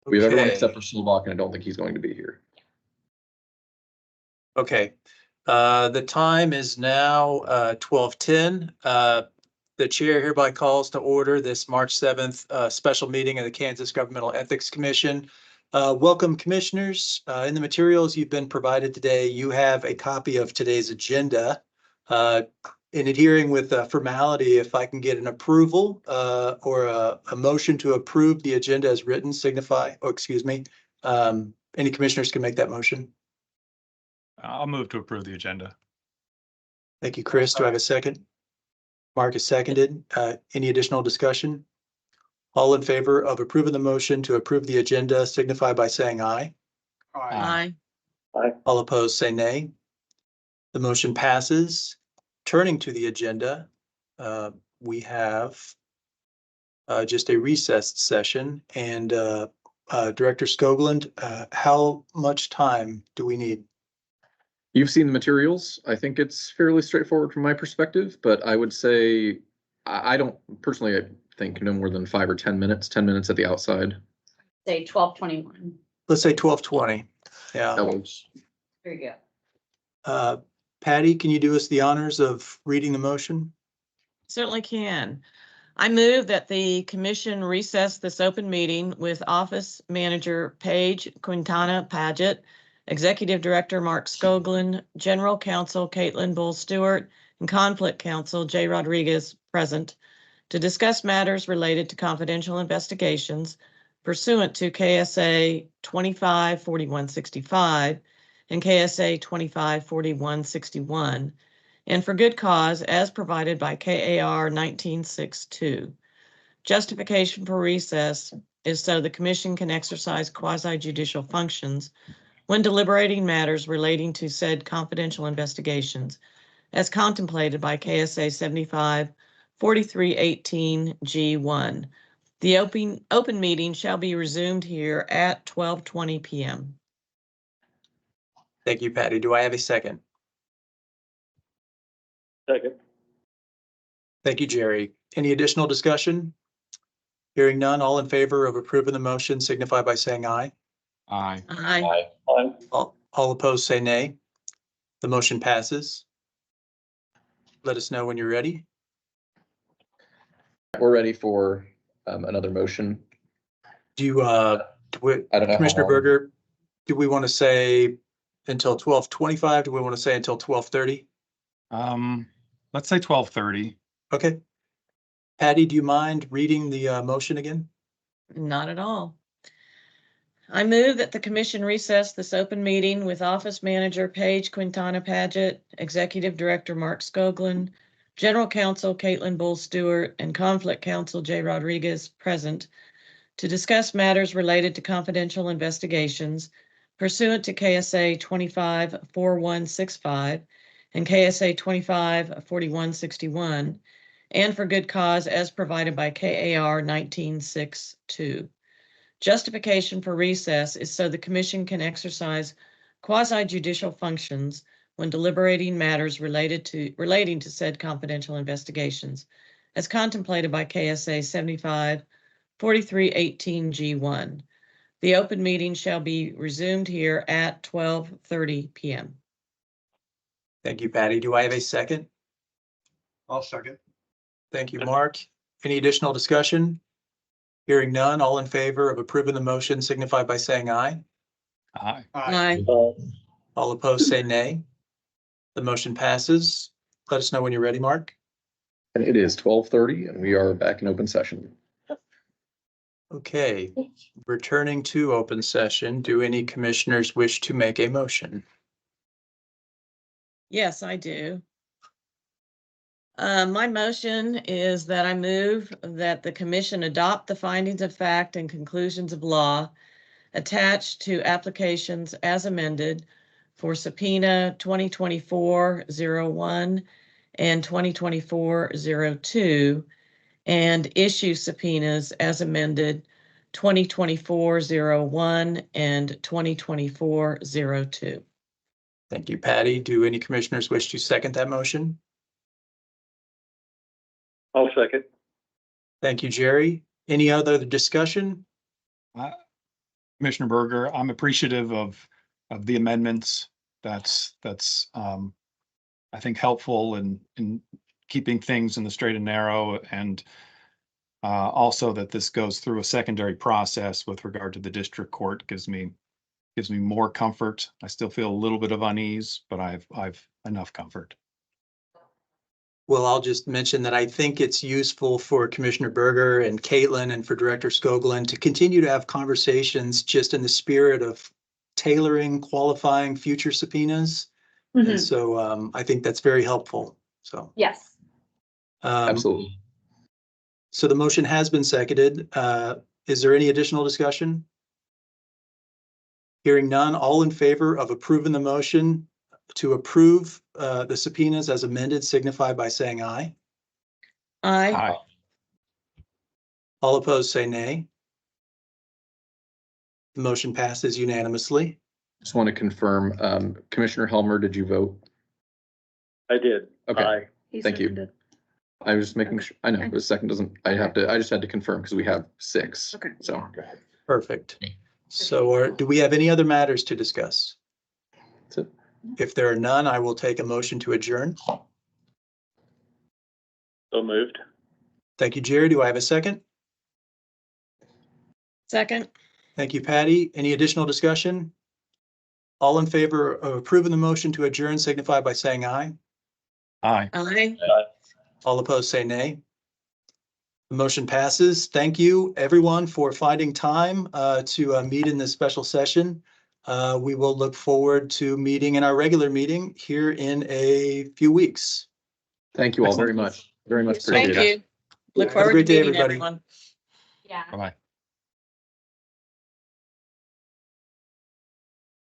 We have everyone Okay. except for Slovak, and I don't think he's going to be here. Okay, the time is now 12:10. The chair hereby calls to order this March 7th special meeting of the Kansas Governmental Ethics Commission. Welcome, commissioners. In the materials you've been provided today, you have a copy of today's agenda. In adhering with formality, if I can get an approval or a motion to approve the agenda as written, signify, oh, excuse me, any commissioners can make that motion. I'll move to approve the agenda. Thank you, Chris. Do I have a second? Mark is seconded. Any additional discussion? All in favor of approving the motion to approve the agenda signify by saying aye. Aye. All opposed, say nay. The motion passes. Turning to the agenda, we have just a recessed session. And Director Skoglund, how much time do we need? You've seen the materials. I think it's fairly straightforward from my perspective, but I would say I don't personally, I think no more than 5 or 10 minutes, 10 minutes at the outside. Say 12:21. Let's say 12:20. Yeah. That works. There you go. Patty, can you do us the honors of reading the motion? Certainly can. I move that the commission recess this open meeting with Office Manager Paige Quintana Paget, Executive Director Mark Skoglund, General Counsel Caitlin Bull Stewart, and Conflict Counsel Jay Rodriguez present to discuss matters related to confidential investigations pursuant to KSA 254165 and KSA 254161, and for good cause as provided by KAR 1962. Justification for recess is so the commission can exercise quasi-judicial functions when deliberating matters relating to said confidential investigations as contemplated by KSA 75-4318 G1. The open meeting shall be resumed here at 12:20 p.m. Thank you, Patty. Do I have a second? Second. Thank you, Jerry. Any additional discussion? Hearing none, all in favor of approving the motion signify by saying aye. Aye. Aye. All opposed say nay. The motion passes. Let us know when you're ready. We're ready for another motion. Do you, I don't know. Commissioner Berger, do we want to say until 12:25? Do we want to say until 12:30? Let's say 12:30. Okay. Patty, do you mind reading the motion again? Not at all. I move that the commission recess this open meeting with Office Manager Paige Quintana Paget, Executive Director Mark Skoglund, General Counsel Caitlin Bull Stewart, and Conflict Counsel Jay Rodriguez present to discuss matters related to confidential investigations pursuant to KSA 254165 and KSA 254161, and for good cause as provided by KAR 1962. Justification for recess is so the commission can exercise quasi-judicial functions when deliberating matters relating to said confidential investigations, as contemplated by KSA 75-4318 G1. The open meeting shall be resumed here at 12:30 p.m. Thank you, Patty. Do I have a second? I'll second. Thank you, Mark. Any additional discussion? Hearing none, all in favor of approving the motion signify by saying aye. Aye. Aye. All opposed say nay. The motion passes. Let us know when you're ready, Mark. And it is 12:30 and we are back in open session. Okay, returning to open session, do any commissioners wish to make a motion? Yes, I do. My motion is that I move that the commission adopt the findings of fact and conclusions of law attached to applications as amended for subpoena 2024-01 and 2024-02, and issue subpoenas as amended 2024-01 and 2024-02. Thank you, Patty. Do any commissioners wish to second that motion? I'll second. Thank you, Jerry. Any other discussion? Commissioner Berger, I'm appreciative of the amendments. That's I think helpful in keeping things in the straight and narrow, and also that this goes through a secondary process with regard to the district court gives me more comfort. I still feel a little bit of unease, but I've enough comfort. Well, I'll just mention that I think it's useful for Commissioner Berger and Caitlin and for Director Skoglund to continue to have conversations just in the spirit of tailoring, qualifying future subpoenas. And so I think that's very helpful. So Yes. Absolutely. So the motion has been seconded. Is there any additional discussion? Hearing none, all in favor of approving the motion to approve the subpoenas as amended signify by saying aye. Aye. Aye. All opposed say nay. The motion passes unanimously. Just want to confirm, Commissioner Helmer, did you vote? I did. Okay. Aye. Thank you. I was just making sure, I know Okay. the second doesn't, I just had to confirm because we have 6. Okay. So Perfect. So do we have any other matters to discuss? that's it. If there are none, I will take a motion to adjourn. So moved. Thank you, Jerry. Do I have a second? Second. Thank you, Patty. Any additional discussion? All in favor of approving the motion to adjourn signify by saying aye. Aye. Aye. All opposed say nay. The motion passes. Thank you, everyone, for finding time to meet in this special session. We will look forward to meeting in our regular meeting here in a few weeks. Thank you all very Excellent. much. Very much Thank appreciate Thank it. you. Look Have a forward to great day, meeting everybody. everyone. Yeah. Bye-bye.